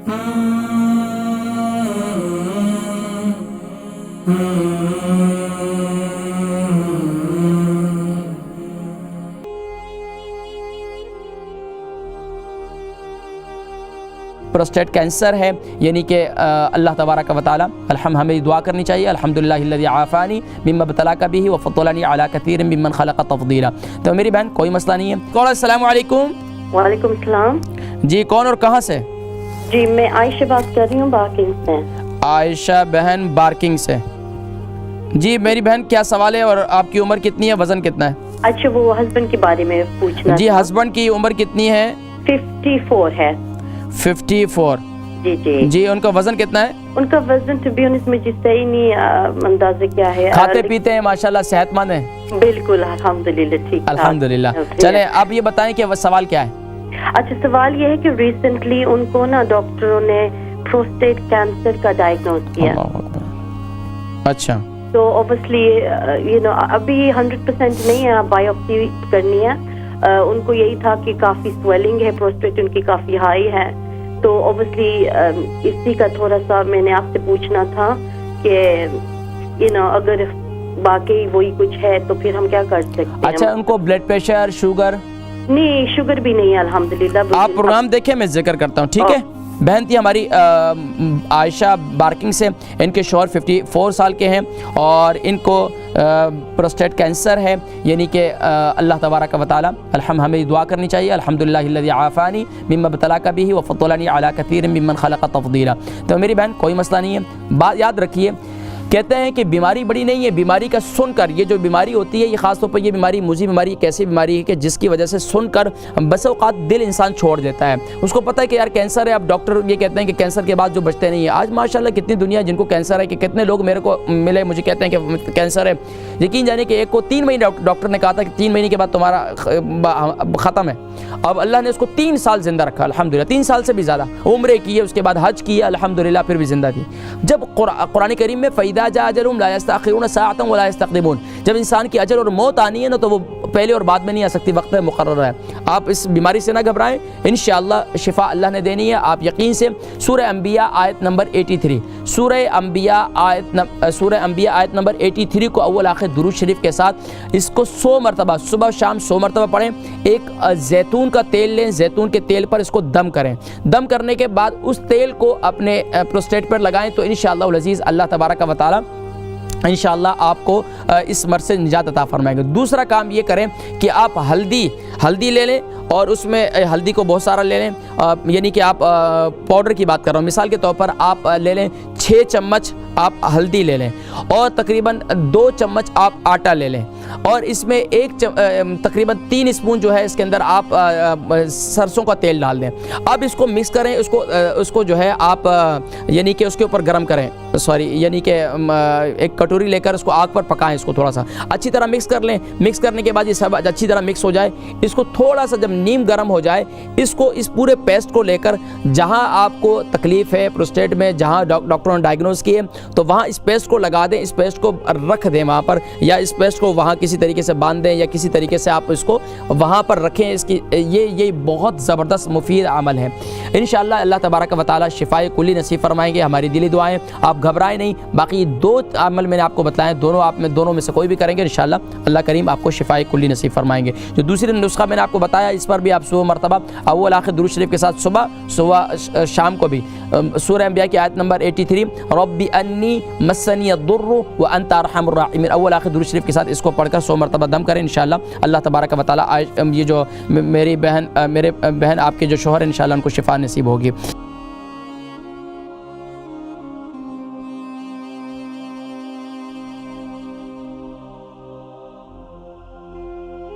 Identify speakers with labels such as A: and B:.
A: Prostate cancer ہے، یعنی کہ اللہ تبارک و تعالی ہمیں دعا کرنی چاہیے الحمدللہ الذی عافانی مما ابتلاک بہ وفضلنی علی کثیر ممن خلق تفضیلا۔ تو میری بہن کوئی مسئلہ نہیں ہے۔ کون؟ السلام علیکم۔
B: وعلیکم السلام
A: جی کون اور کہاں سے؟
B: جی میں عائشہ بات کر رہی ہوں بارکنگ سے۔
A: عائشہ بہن بارکنگ سے۔ جی میری بہن کیا سوال ہے اور آپ کی عمر کتنی ہے، وزن کتنا ہے؟
B: اچھا وہ ہسبینڈ کے بارے میں پوچھنا
A: جی ہسبینڈ کی عمر کتنی ہے؟
B: 54 ہے۔
A: 54۔
B: جی جی
A: جی ان کا وزن کتنا ہے؟
B: ان کا وزن تو بھی اس میں جس صحیح نہیں اندازہ کیا ہے۔
A: کھاتے پیتے ہیں ماشاءاللہ، صحت مند ہیں؟
B: بالکل الحمدللہ ٹھیک
A: الحمدللہ۔ چلیں آپ یہ بتائیں کہ وہ سوال کیا ہے؟
B: اچھا سوال یہ ہے کہ ریسنٹلی ان کو نا ڈاکٹروں نے پروسٹیٹ کینسر کا ڈائگنوز کیا۔
A: اللہ اکبر۔ اچھا
B: تو اوبیسلی ابھی 100% نہیں ہے، بایوپسی کرنی ہے۔ ان کو یہی تھا کہ کافی سویلنگ ہے، پروسٹیٹ ان کی کافی ہائی ہے، تو اوبیسلی اسی کا تھوڑا سا میں نے آپ سے پوچھنا تھا کہ اگر باقی وہی کچھ ہے تو پھر ہم کیا کر سکتے ہیں؟
A: اچھا ان کو بلڈ پریشر، شوگر؟
B: نہیں شوگر بھی نہیں ہے الحمدللہ۔
A: آپ پروگرام دیکھیں، میں ذکر کرتا ہوں ٹھیک ہے۔ بہن تھی ہماری عائشہ بارکنگ سے، ان کے شوہر 54 سال کے ہیں اور ان کو پروسٹیٹ کینسر ہے، یعنی کہ اللہ تبارک و تعالی ہمیں دعا کرنی چاہیے الحمدللہ الذی عافانی مما ابتلاک بہ وفضلنی علی کثیر ممن خلق تفضیلا۔ تو میری بہن کوئی مسئلہ نہیں ہے۔ بات یاد رکھیے، کہتے ہیں کہ بیماری بڑی نہیں ہے، بیماری کا سن کر، یہ جو بیماری ہوتی ہے یہ خاص طور پر یہ بیماری موذی بیماری ایک ایسی بیماری ہے کہ جس کی وجہ سے سن کر بس اوقات دل انسان چھوڑ دیتا ہے۔ اس کو پتہ ہے کہ یار کینسر ہے، اب ڈاکٹر یہ کہتے ہیں کہ کینسر کے بعد جو بچتے نہیں ہیں۔ آج ماشاءاللہ کتنی دنیا جن کو کینسر ہے، کہ کتنے لوگ میرے کو ملے مجھے کہتے ہیں کہ کینسر ہے۔ یقین جانے کہ ایک کو 3 مہینے ڈاکٹر نے کہا تھا کہ 3 مہینے کے بعد تمہارا ختم ہے، اب اللہ نے اس کو 3 سال زندہ رکھا الحمدللہ، 3 سال سے بھی زیادہ عمرے کی ہے، اس کے بعد حج کیا الحمدللہ، پھر بھی زندہ تھی۔ جب قرآن کریم میں فَإِذَا جَاءَ أَجَلُهُمْ لَا يَسْتَأْخِرُونَ سَاعَةً وَلَا يَسْتَقْدِمُونَ، جب انسان کی اجل اور موت آنی ہے نا تو وہ پہلے اور بعد میں نہیں آ سکتی، وقت مقرر ہے۔ آپ اس بیماری سے نہ گھبرائیں، انشاءاللہ شفا اللہ نے دینی ہے، آپ یقین سے۔ سورہ انبیاء آیت نمبر 83، سورہ انبیاء آیت نمبر 83 کو اول آخر درود شریف کے ساتھ اس کو 100 مرتبہ صبح شام 100 مرتبہ پڑھیں۔ ایک زیتون کا تیل لیں، زیتون کے تیل پر اس کو دم کریں، دم کرنے کے بعد اس تیل کو اپنے پروسٹیٹ پر لگائیں تو انشاءاللہ العزیز اللہ تبارک و تعالی انشاءاللہ آپ کو اس مرض سے نجات عطا فرمائیں گے۔ دوسرا کام یہ کریں کہ آپ ہلدی لے لیں اور اس میں ہلدی کو بہت سارا لے لیں، یعنی کہ آپ پاؤڈر کی بات کر رہا ہوں، مثال کے طور پر آپ لے لیں 6 چمچ آپ ہلدی لے لیں اور تقریباً 2 چمچ آپ آٹا لے لیں اور اس میں تقریباً 3 اسپون جو ہے اس کے اندر آپ سرسوں کا تیل ڈال دیں۔ اب اس کو مکس کریں، اس کو جو ہے آپ یعنی کہ اس کے اوپر گرم کریں، یعنی کہ ایک کٹوری لے کر اس کو آگ پر پکائیں، اس کو تھوڑا سا اچھی طرح مکس کر لیں۔ مکس کرنے کے بعد یہ سب اچھی طرح مکس ہو جائے، اس کو تھوڑا سا جب نیم گرم ہو جائے اس پورے پیسٹ کو لے کر جہاں آپ کو تکلیف ہے پروسٹیٹ میں، جہاں ڈاکٹروں نے ڈائگنوز کیے تو وہاں اس پیسٹ کو لگا دیں، اس پیسٹ کو رکھ دیں وہاں پر، یا اس پیسٹ کو وہاں کسی طریقے سے باندھ دیں یا کسی طریقے سے آپ اس کو وہاں پر رکھیں۔ اس کی یہ بہت زبردست مفید عمل ہے۔ انشاءاللہ اللہ تبارک و تعالی شفائے کلی نصیب فرمائیں گے، ہماری دلی دعائیں۔ آپ گھبرائیں نہیں، باقی 2 عمل میں نے آپ کو بتلائے، دونوں میں سے کوئی بھی کریں گے انشاءاللہ اللہ کریم آپ کو شفائے کلی نصیب فرمائیں گے۔ جو دوسری نسخہ میں نے آپ کو بتایا اس پر بھی آپ 100 مرتبہ اول آخر درود شریف کے ساتھ صبح شام کو بھی سورہ انبیاء کی آیت نمبر 83 رب انی مسنی الضر وانت ارحم الراحمین اول آخر درود شریف کے ساتھ اس کو پڑھ کر 100 مرتبہ دم کریں انشاءاللہ اللہ تبارک و تعالی یہ جو میرے بہن آپ کے جو شوہر انشاءاللہ ان کو شفا نصیب ہوگی۔